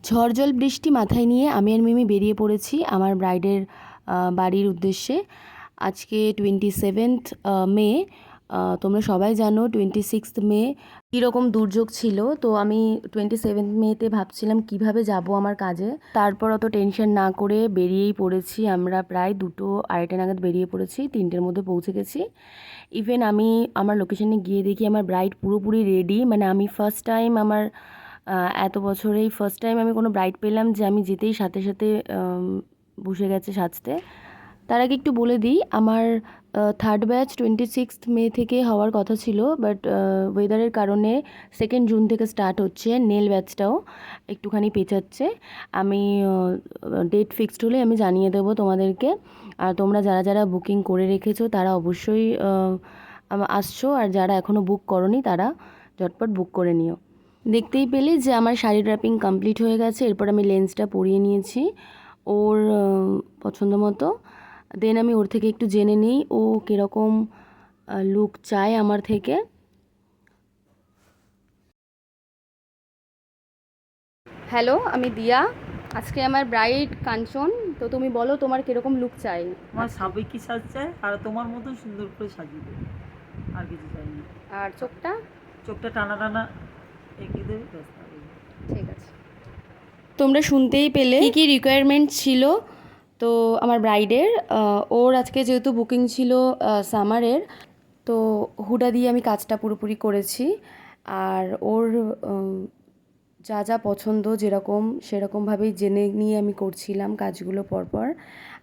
ঝড় জল বৃষ্টি মাথায় নিয়ে আমি আর মিমি বেরিয়ে পড়েছি আমার ব্রাইডের বাড়ির উদ্দেশ্যে। আজকে 27th মে। তোমরা সবাই জানো 26th মে কীরকম দুর্যোগ ছিল। তো আমি 27th মেতে ভাবছিলাম কিভাবে যাব আমার কাজে। তারপর অত টেনশন না করে বেরিয়েই পড়েছি। আমরা প্রায় 2:30 নাগাদ বেরিয়ে পড়েছি, 3টের মধ্যে পৌঁছে গেছি। ইভেন আমি আমার লোকেশনে গিয়ে দেখি আমার ব্রাইড পুরোপুরি রেডি। মানে আমি ফার্স্ট টাইম আমার এত বছরেই ফার্স্ট টাইম আমি কোনো ব্রাইড পেলাম যে আমি যেতেই সাথে সাথে বসে গেছে সাজতে। তার আগে একটু বলে দিই, আমার থার্ড ব্যাচ 26th মে থেকে হওয়ার কথা ছিল, বাট ওয়েদারের কারণে 2nd জুন থেকে স্টার্ট হচ্ছে। নেল ব্যাচটাও একটুখানি পেঁচাচ্ছে। আমি ডেট ফিক্সড হলে আমি জানিয়ে দেবো তোমাদেরকে। আর তোমরা যারা যারা বুকিং করে রেখেছো তারা অবশ্যই আসছো, আর যারা এখনও বুক করোনি তারা ঝটপট বুক করে নিও। দেখতেই পেলে যে আমার শাড়ি ড্র্যাপিং কমপ্লিট হয়ে গেছে। এরপর আমি লেন্সটা পরিয়ে নিয়েছি ওর পছন্দ মতো। দেন আমি ওর থেকে একটু জেনে নিই ও কীরকম লুক চায় আমার থেকে। হ্যালো, আমি দিয়া। আজকে আমার ব্রাইড কাঞ্চন। তো তুমি বলো তোমার কীরকম লুক চাই? আমার সাবেকি সাজ চাই, আর তোমার মতন সুন্দর করে সাজিয়ে দেবে, আর কিছু চাই না। আর চোখটা? চোখটা টানা টানা এঁকে দেবে, ব্যাস। ঠিক আছে। তোমরা শুনতেই পেলে কী কী রিকোয়ারমেন্ট ছিল তো আমার ব্রাইডের। ওর আজকে যেহেতু বুকিং ছিল সামারের, তো হুডা দিয়ে আমি কাজটা পুরোপুরি করেছি। আর ওর যা যা পছন্দ যেরকম সেরকমভাবেই জেনে নিয়ে আমি করছিলাম কাজগুলো পরপর।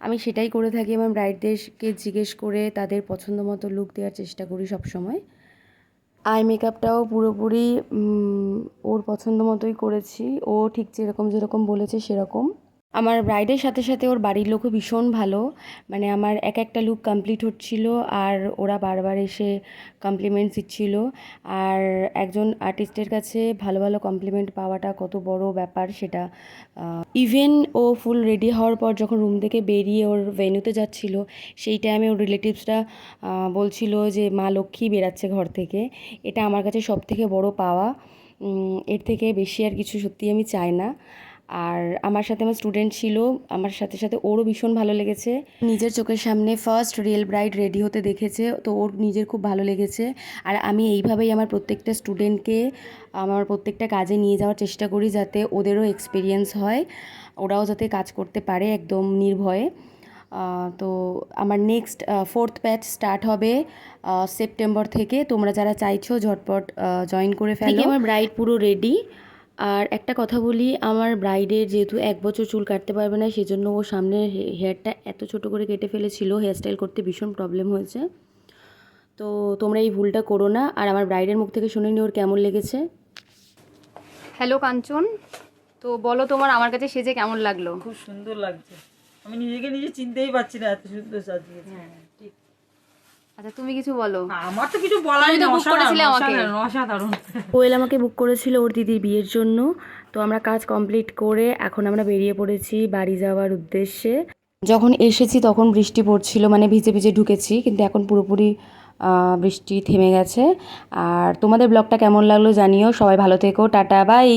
আমি সেটাই করে থাকি, আমার ব্রাইডদেরকে জিজ্ঞেস করে তাদের পছন্দ মতো লুক দেওয়ার চেষ্টা করি সব সময়। আই মেকআপটাও পুরোপুরি ওর পছন্দ মতোই করেছি। ও ঠিক যেরকম যেরকম বলেছে সেরকম। আমার ব্রাইডের সাথে সাথে ওর বাড়ির লোকও ভীষণ ভালো। মানে আমার এক একটা লুক কমপ্লিট হচ্ছিল আর ওরা বারবার এসে কমপ্লিমেন্টস দিচ্ছিল। আর একজন আর্টিস্টের কাছে ভালো ভালো কমপ্লিমেন্ট পাওয়াটা কত বড় ব্যাপার সেটা। ইভেন ও ফুল রেডি হওয়ার পর যখন রুম থেকে বেরিয়ে ওর ভেন্যুতে যাচ্ছিল, সেই টাইমে ওর রিলেটিভসরা বলছিল যে মা লক্ষ্মী বেরাচ্ছে ঘর থেকে। এটা আমার কাছে সব থেকে বড় পাওয়া। এর থেকে বেশি আর কিছু সত্যি আমি চাই না। আর আমার সাথে আমার স্টুডেন্ট ছিল, আমার সাথে সাথে ওরও ভীষণ ভালো লেগেছে। নিজের চোখের সামনে ফার্স্ট রিয়েল ব্রাইড রেডি হতে দেখেছে, তো ওর নিজের খুব ভালো লেগেছে। আর আমি এইভাবেই আমার প্রত্যেকটা স্টুডেন্টকে আমার প্রত্যেকটা কাজে নিয়ে যাওয়ার চেষ্টা করি, যাতে ওদেরও এক্সপিরিয়েন্স হয়, ওরাও যাতে কাজ করতে পারে একদম নির্ভয়ে। তো আমার নেক্সট 4th ব্যাচ স্টার্ট হবে সেপ্টেম্বর থেকে। তোমরা যারা চাইছো ঝটপট জয়েন করে ফেলো। আমার ব্রাইড পুরো রেডি। আর একটা কথা বলি, আমার ব্রাইডের যেহেতু 1 বছর চুল কাটতে পারবে না, সেজন্য ও সামনের হেয়ারটা এত ছোট করে কেটে ফেলেছিল। হেয়ারস্টাইল করতে ভীষণ প্রবলেম হয়েছে। তো তোমরা এই ভুলটা করো না। আর আমার ব্রাইডের মুখ থেকে শুনে নি ওর কেমন লেগেছে। হ্যালো কাঞ্চন, তো বলো তোমার আমার কাছে সেজে কেমন লাগলো? খুব সুন্দর লাগছে, আমি নিজেকে নিজে চিনতেই পারছি না, এত সুন্দর সাজিয়েছে। হ্যাঁ ঠিক। আচ্ছা তুমি কিছু বলো। আমার তো কিছু বলাই না, অসাধারণ। কোয়েল আমাকে বুক করেছিল ওর দিদির বিয়ের জন্য। তো আমরা কাজ কমপ্লিট করে এখন আমরা বেরিয়ে পড়েছি বাড়ি যাওয়ার উদ্দেশ্যে। যখন এসেছি তখন বৃষ্টি পড়ছিল, মানে ভিজে ভিজে ঢুকেছি, কিন্তু এখন পুরোপুরি বৃষ্টি থেমে গেছে। আর তোমাদের ব্লগটা কেমন লাগলো জানিও। সবাই ভালো থেকো, টাটা বাই।